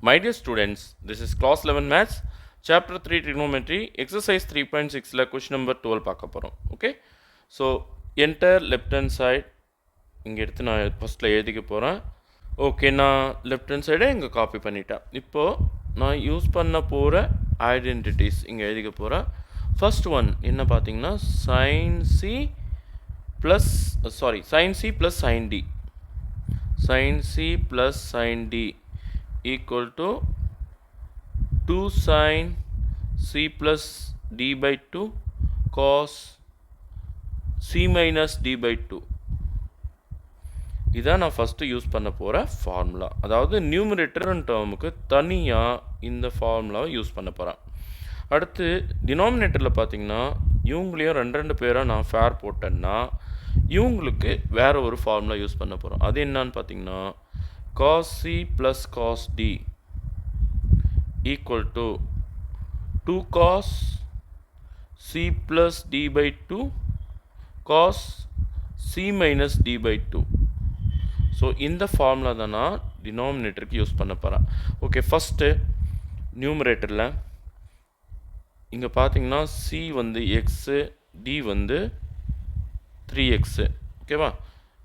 My dear students, this is class 11 maths, chapter 3 trigonometry, exercise 3.6 la question number 12 பார்க்க போறோம். Okay? So, enter left hand side. இங்க எடுத்து நான் ஃபர்ஸ்ட்ல எழுதிக்க போறேன். ஓகே, நான் லெஃப்ட் ஹேண்ட் சைடை இங்கே காப்பி பண்ணிட்டேன். இப்போது நான் யூஸ் பண்ண போகிற ஐடென்டிட்டிஸ் இங்கே எழுதிக்க போகிறேன். ஃபர்ஸ்ட் ஒன் என்ன பார்த்தீங்கன்னா sin c plus sin c plus sin d. sin c plus sin d equal to 2 sin c plus d by 2 cos c minus d by 2. இதான் நான் ஃபஸ்ட்டு யூஸ் பண்ண போகிற ஃபார்முலா. அதாவது நியூமரேட்டர் டேர்முக்கு தனியாக இந்த ஃபார்முலாவை யூஸ் பண்ண போகிறேன். அடுத்து டினாமினேட்டரில் பார்த்தீங்கன்னா இவங்களையும் ரெண்டு பேராக நான் ஃபேர் போட்டேன்னா இவங்களுக்கு வேறு ஒரு ஃபார்முலா யூஸ் பண்ண போகிறோம். அது என்னான்னு பார்த்தீங்கன்னா cos c plus cos d equal to 2 cos c plus d by 2 cos c minus d by 2. So இந்த ஃபார்முலா தான் நான் டினாமினேட்டருக்கு யூஸ் பண்ண போகிறேன். ஓகே, ஃபஸ்ட்டு நியூமரேட்டரில் இங்கே பார்த்தீங்கன்னா c வந்து எக்ஸு, d வந்து 3x. ஓகேவா?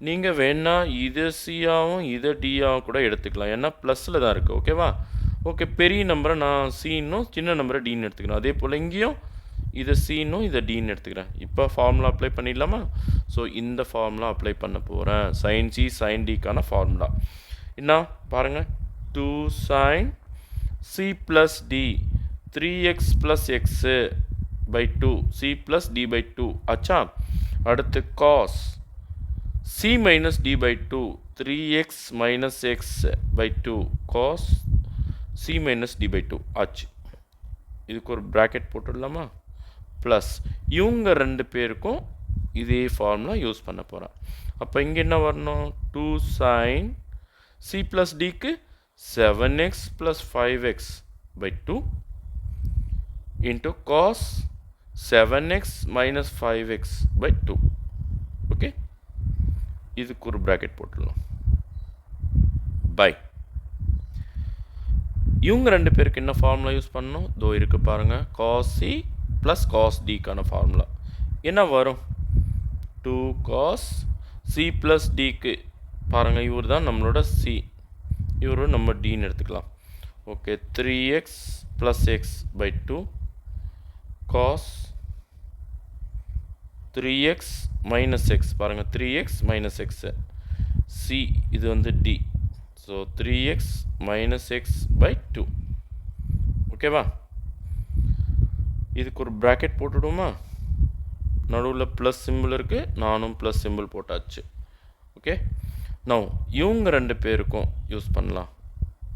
நீங்கள் வேணால் இதை சியாகவும் இதை டியாகவும் கூட எடுத்துக்கலாம். ஏன்னா ப்ளஸில் தான் இருக்குது. ஓகேவா? ஓகே, பெரிய நம்பரை நான் சின்னும் சின்ன நம்பரை டின்னு எடுத்துக்கிறேன். அதே போல் இங்கேயும் இதை சின்னும் இதை டின்னு எடுத்துக்கிறேன். இப்போ ஃபார்முலா அப்ளை பண்ணிடலாமா? ஸோ இந்த ஃபார்முலா அப்ளை பண்ண போகிறேன். sin c sin dக்கான ஃபார்முலா என்ன பாருங்கள். 2 sin c plus d 3x plus x by 2 c plus d by 2 ஆச்சா. அடுத்து cos c minus d by 2 3x minus x by 2 cos c minus d by 2 ஆச்சு. இதுக்கு ஒரு ப்ராக்கெட் போட்டுடலாமா? ப்ளஸ் இவங்க ரெண்டு பேருக்கும் இதே ஃபார்முலா யூஸ் பண்ண போகிறேன். அப்போ இங்கே என்ன வரணும்? 2 sin c plus dக்கு 7x plus 5x by 2 into cos 7x minus 5x by 2. Okay, இதுக்கு ஒரு ப்ராக்கெட் போட்டுடலாம். பை இவங்க ரெண்டு பேருக்கு என்ன ஃபார்முலா யூஸ் பண்ணணும்? தோ இருக்கு பாருங்கள். cos c ப்ளஸ் cos dக்கான ஃபார்முலா என்ன வரும்? 2 cos c ப்ளஸ் dக்கு பாருங்கள், இவர் தான் நம்மளோட c, இவரு நம்ம dன்னு எடுத்துக்கலாம். Okay, 3x plus x by 2 cos 3x minus x பாருங்கள், 3x minus x c இது வந்து d. So 3x minus x by 2. ஓகேவா? இதுக்கு ஒரு ப்ராக்கெட் போட்டுடுமா? நடுவில் ப்ளஸ் சிம்பிள் இருக்குது, நானும் ப்ளஸ் சிம்பிள் போட்டாச்சு. ஓகே, நோ இவங்க ரெண்டு பேருக்கும் யூஸ் பண்ணலாம்.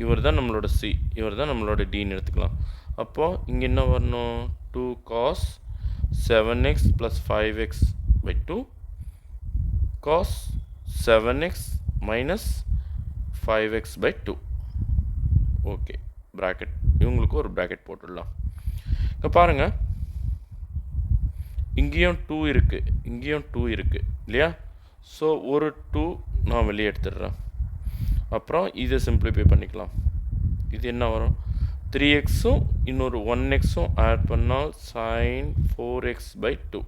இவர் தான் நம்மளோட c, இவர் தான் நம்மளோட dன்னு எடுத்துக்கலாம். அப்போது இங்கே என்ன வரணும்? 2 cos 7x plus 5x by 2 cos 7x minus 5x by 2. Okay, bracket இவங்களுக்கு ஒரு ப்ராக்கெட் போட்டுடலாம். இப்போ பாருங்கள், இங்கேயும் 2 இருக்குது, இங்கேயும் 2 இருக்குது இல்லையா? ஸோ ஒரு 2 நான் வெளியே எடுத்துடுறேன். அப்புறம் இதை சிம்பிளிஃபை பண்ணிக்கலாம். இது என்ன வரும்? 3xும் இன்னொரு 1xும் ஆட் பண்ணால் sin 4x by 2.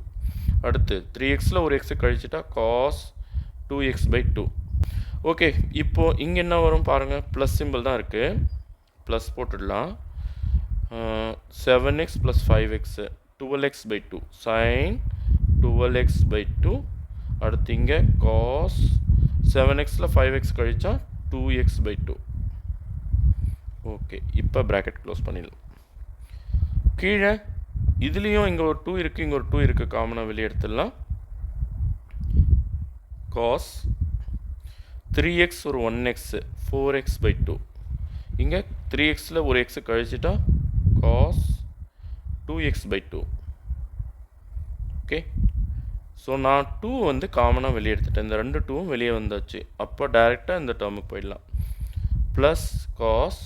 அடுத்து 3xல் ஒரு எக்ஸை கழிச்சிட்டா cos 2x by 2. ஓகே, இப்போது இங்கே என்ன வரும் பாருங்கள், ப்ளஸ் சிம்பிள் தான் இருக்குது, ப்ளஸ் போட்டுடலாம். 7x plus 5x 12x by 2 sin 12x by 2. அடுத்து இங்கே cos 7xல் 5x கழிச்சா 2x by 2. ஓகே, இப்போ ப்ராக்கெட் க்ளோஸ் பண்ணிடலாம். கீழே இதுலேயும் இங்கே ஒரு 2 இருக்குது, இங்கே ஒரு 2 இருக்குது, காமனாக வெளியே எடுத்துடலாம். cos 3x ஒரு 1x 4x by 2. இங்கே 3xல் ஒரு x கழிச்சிட்டா cos 2x by 2. Okay, so நான் 2 வந்து காமனாக வெளியே எடுத்துட்டேன். இந்த ரெண்டு 2வும் வெளியே வந்தாச்சு. அப்போ டைரெக்டாக இந்த டேர்முக்கு போயிடலாம். Plus cos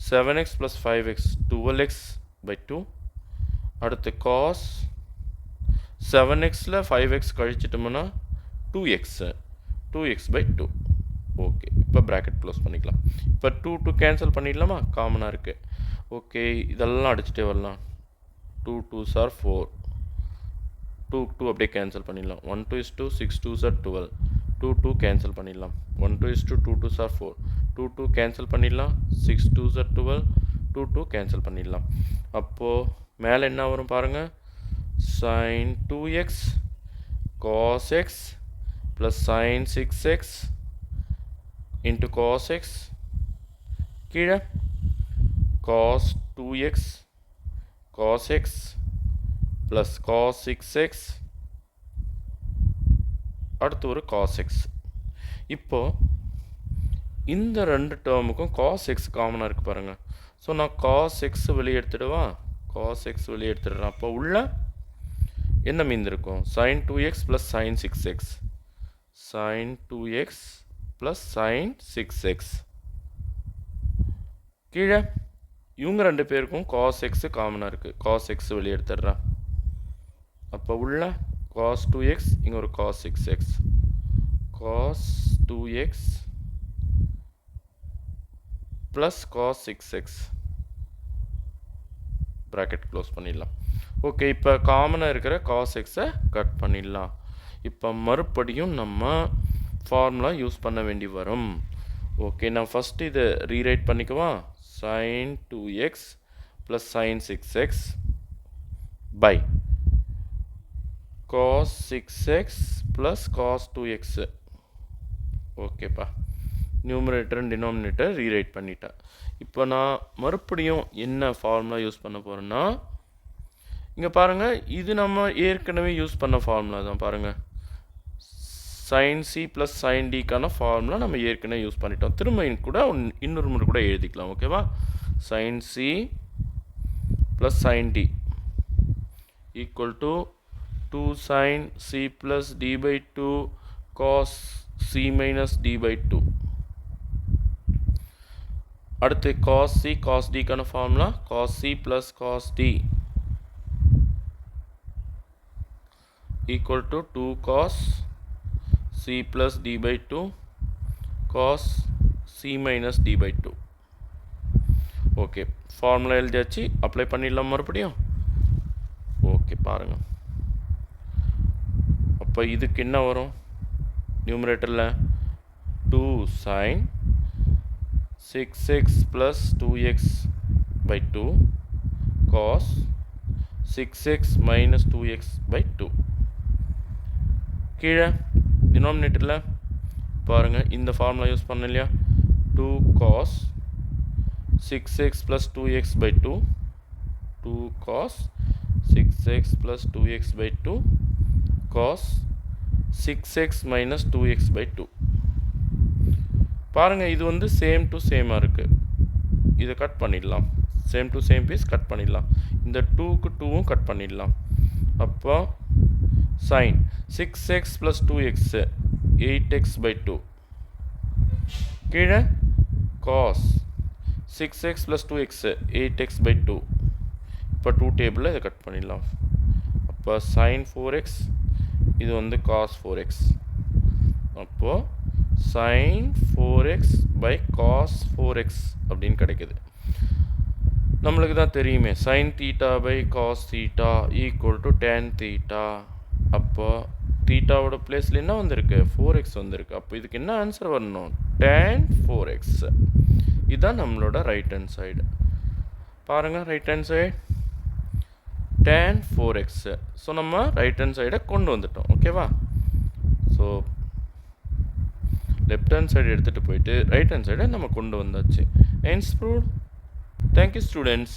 7x plus 5x 12x by 2. அடுத்து cos 7xல் 5x கழிச்சிட்டோம்னா 2x by 2. Okay, இப்போ ப்ராக்கெட் க்ளோஸ் பண்ணிக்கலாம். இப்போ 2 கேன்சல் பண்ணிடலாமா, காமனாக இருக்குது. ஓகே, இதெல்லாம் அடிச்சுட்டே வரலாம். 2 2s are 4, 2 2 அப்படியே கேன்சல் பண்ணிடலாம். 1 2 is 2, 6 2s are 12, 2 2 கேன்சல் பண்ணிடலாம். 1 2 is 2, 2 2s are 4, 2 2 கேன்சல் பண்ணிடலாம். 6 2s are 12, 2 2 கேன்சல் பண்ணிடலாம். அப்போது மேலே என்ன வரும் பாருங்கள், sin 2x cos x plus sin 6x into cos x, கீழே cos 2x cos x plus cos 6x, அடுத்து ஒரு cos x. இப்போ இந்த ரெண்டு டேர்முக்கும் cos x காமனாக இருக்குது பாருங்கள். ஸோ நான் cos x வெளியே எடுத்துடுவா, cos x வெளியே எடுத்துடுறேன். அப்போ உள்ள என்ன மீந்திருக்கும், sin 2x plus sin 6x, sin 2x plus sin 6x. கீழே இவங்க ரெண்டு பேருக்கும் cos x காமனாக இருக்குது, cos x வெளியே எடுத்துடுறேன். அப்போ உள்ள cos 2x, இங்கே ஒரு cos 6x, cos 2x plus cos 6x, bracket close பண்ணிடலாம். ஓகே, இப்போ காமனாக இருக்கிற cos x கட் பண்ணிடலாம். இப்போ மறுபடியும் நம்ம ஃபார்முலா யூஸ் பண்ண வேண்டி வரும். ஓகே, நான் ஃபஸ்ட்டு இதை rewrite பண்ணிக்குவா, sin 2x plus sin 6x by cos 6x plus cos 2x. ஓகேப்பா, நியூமரேட்டர் அண்ட் டினாமினேட்டர் ரீரைட் பண்ணிட்டேன். இப்போ நான் மறுபடியும் என்ன ஃபார்முலா யூஸ் பண்ண போகிறேன்னா, இங்கே பாருங்கள், இது நம்ம ஏற்கனவே யூஸ் பண்ண ஃபார்முலா தான் பாருங்கள். sin c ப்ளஸ் sin dக்கான ஃபார்முலா நம்ம ஏற்கனவே யூஸ் பண்ணிட்டோம். திரும்ப கூட இன்னொரு முறை கூட எழுதிக்கலாம். ஓகேவா, sin c plus sin d equal to 2 sin c plus d by 2 cos c minus d by 2. அடுத்து cos c cos d கான formula cos c plus cos d equal to 2 cos c plus d by 2 cos c minus d by 2. Okay, formula எழுதியாச்சு, apply பண்ணிடலாம் மறுபடியும். Okay, பாருங்கள். அப்போ இதுக்கு என்ன வரும், நியூமரேட்டரில் 2 sin 6x plus 2x by 2 cos 6x minus 2x by 2. கீழே டினாமினேட்டரில் பாருங்கள், இந்த ஃபார்முலா யூஸ் பண்ண இல்லையா, 2 cos 6x plus 2x by 2, 2 cos 6x plus 2x by 2 cos 6x minus 2x by 2. பாருங்கள், இது வந்து சேம் டு சேமாக இருக்குது. இதை கட் பண்ணிடலாம், same to same piece cut பண்ணிடலாம். இந்த 2க்கு 2வும் கட் பண்ணிடலாம். அப்போ sin 6x plus 2x 8x by 2, கீழே cos 6x plus 2x 8x by 2. இப்போ 2 டேபிளில் இதை கட் பண்ணிடலாம். அப்போ sin 4x, இது வந்து cos 4x. அப்போது sin 4x by cos 4x அப்படின்னு கிடைக்குது. நம்மளுக்கு தான் தெரியுமே, sin theta by cos theta equal to tan theta. அப்போ தீட்டாவோட பிளேஸில் என்ன வந்திருக்கு, 4x வந்திருக்கு. அப்போ இதுக்கு என்ன ஆன்சர் வரணும், tan 4x. இதுதான் நம்மளோட ரைட் ஹேண்ட் சைடு. பாருங்கள், right hand side tan 4x. So நம்ம ரைட் ஹேண்ட் சைடை கொண்டு வந்துட்டோம். ஓகேவா, ஸோ லெஃப்ட் ஹேண்ட் சைடு எடுத்துகிட்டு போயிட்டு ரைட் ஹேண்ட் சைடை நம்ம கொண்டு வந்தாச்சு. Hence proved. Thank you students.